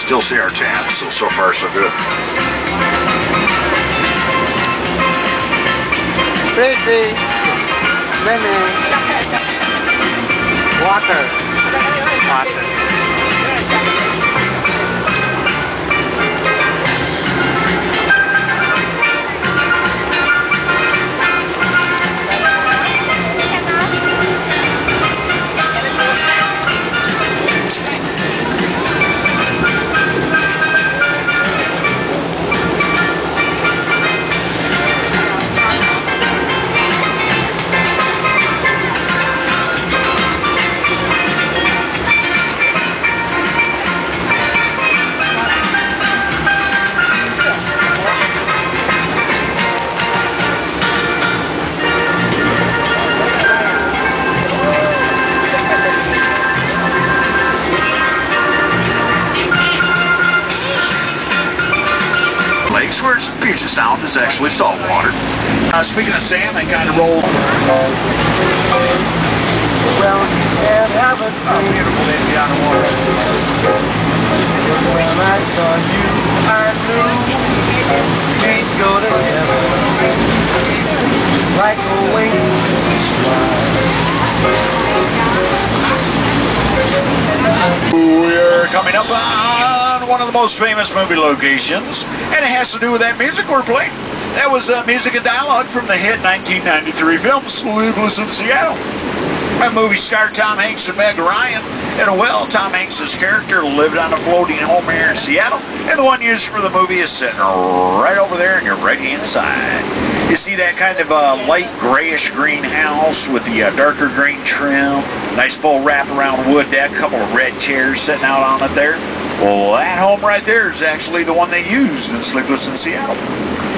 Still see our tabs, so far so good. Tracy, Mimi, water. Where its Puget Sound is actually salt water. Speaking of sand, they kind of roll. Well, and have a beautiful day beyond the water. When I saw you, I knew we'd go together like a winged slide. We're coming up on one of the most famous movie locations, and it has to do with that music we're playing. That was music and dialogue from the hit 1993 film Sleepless in Seattle. That movie starred Tom Hanks and Meg Ryan. And well, Tom Hanks' character lived on a floating home here in Seattle, and the one used for the movie is sitting right over there on your right-hand side. You see that kind of light grayish-green house with the darker green trim, nice full wrap-around wood deck, couple of red chairs sitting out on it there. Well, that home right there is actually the one they used in Sleepless in Seattle.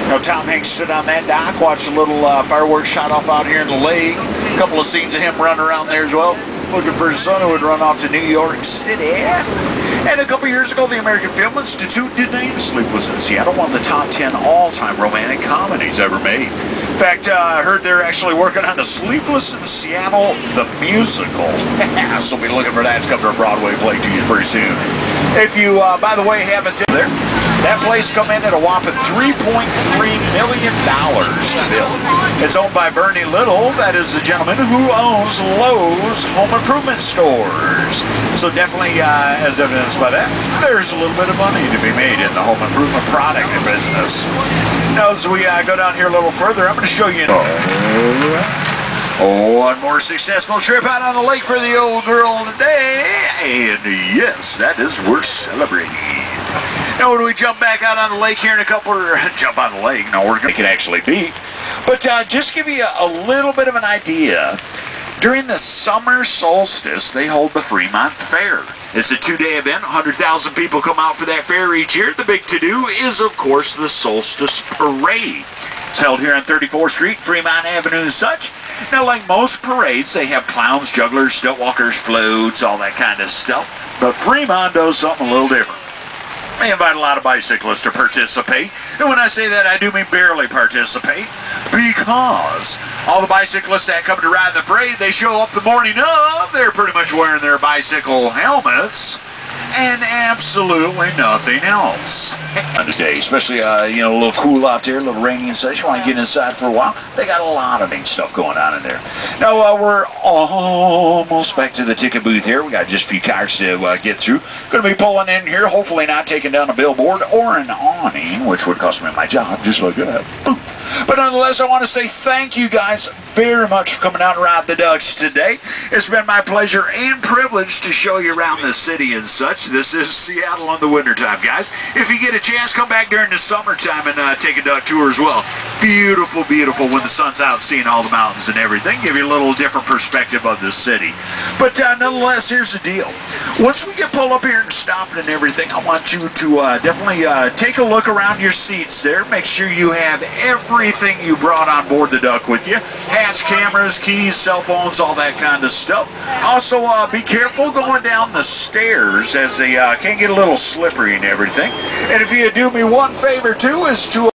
Now, Tom Hanks stood on that dock, watched a little fireworks shot off out here in the lake. A couple of scenes of him running around there as well, looking for his son who would run off to New York City. And a couple years ago, the American Film Institute did name Sleepless in Seattle one of the top 10 all-time romantic comedies ever made. In fact, I heard they're actually working on the Sleepless in Seattle, the musical. So we'll be looking for that to come to a Broadway play to you pretty soon. If you, by the way, haven't been there, that place come in at a whopping $3.3 million to build. It's owned by Bernie Little. That is the gentleman who owns Lowe's Home Improvement Stores. So definitely, as evidenced by that, there's a little bit of money to be made in the home improvement product business. Now, as we go down here a little further, I'm going to show you one more successful trip out on the lake for the old girl today. And yes, that is worth celebrating. Now, when we jump back out on the lake here in a couple, or jump on the lake, no, we're going to actually be. But just give you a little bit of an idea. During the summer solstice, they hold the Fremont Fair. It's a two-day event. 100,000 people come out for that fair each year. The big to-do is, of course, the Solstice Parade. It's held here on 34th Street, Fremont Avenue and such. Now, like most parades, they have clowns, jugglers, stilt walkers, floats, all that kind of stuff. But Fremont does something a little different. They invite a lot of bicyclists to participate. And when I say that, I do mean barely participate. Because all the bicyclists that come to ride the parade, they show up the morning of. They're pretty much wearing their bicycle helmets. And absolutely nothing else. On today, especially, you know, a little cool out there, a little rainy and such. You want to get inside for a while? They got a lot of neat stuff going on in there. Now, we're almost back to the ticket booth here. We got just a few cars to get through. Going to be pulling in here, hopefully not taking down a billboard or an awning, which would cost me my job, just like that. Boom. But nonetheless, I want to say thank you guys very much for coming out and riding the ducks today. It's been my pleasure and privilege to show you around the city and such. This is Seattle in the wintertime, guys. If you get a chance, come back during the summertime and take a duck tour as well. Beautiful, beautiful when the sun's out, seeing all the mountains and everything. Give you a little different perspective of the city. But nonetheless, here's the deal. Once we get pulled up here and stopped and everything, I want you to definitely take a look around your seats there. Make sure you have everything you brought on board the duck with you. Hats, cameras, keys, cell phones, all that kind of stuff. Also, be careful going down the stairs as they can get a little slippery and everything. And if you do me one favor too, is to